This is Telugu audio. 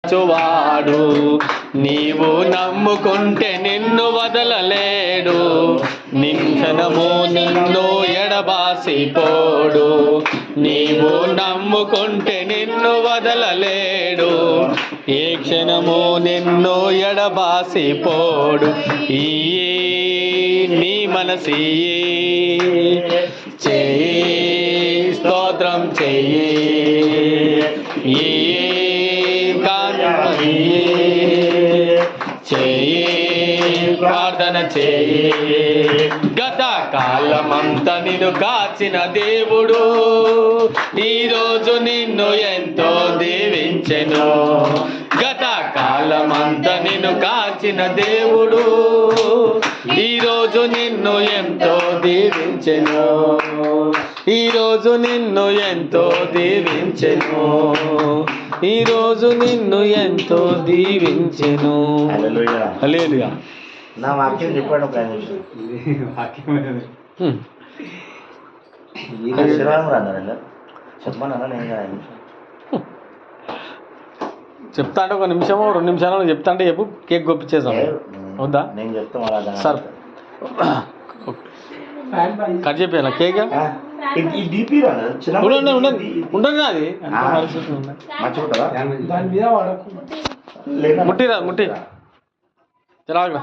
చువాడు నీవు నమ్ముకుంటే నిన్ను వదలలేడు నిక్షణము నిన్ను ఎడబాసిపోడు నీవు నమ్ముకుంటే నిన్ను వదలలేడు ఏ క్షణము నిన్ను ఎడబాసిపోడు ఈ నీ మనసి చెయ్యి స్తోత్రం చెయ్యి చెయ్యి ప్రార్థన చెయ్యి గత కాలమంతా నిన్ను కాచిన దేవుడు ఈరోజు నిన్ను ఎంతో దీవించెను గత కాలమంతా నిన్ను కాచిన దేవుడు ఈరోజు నిన్ను ఎంతో దీవించెను ఈరోజు నిన్ను ఎంతో దీవించెను ఈరోజు నిన్ను ఎంతో దీవించెను హల్లెలూయా నా వాక్యం చెప్పాడు చెప్తా అంటే ఒక నిమిషము 2 నిమిషాలు చెప్తా అంటే చెప్పు కేక్ గొప్పించేసాం వద్దా నేను చెప్తాను సార్ కట్ చెప్పాను కేక్ ఉండదు అది ముట్టిరా ముట్టి చలాగరా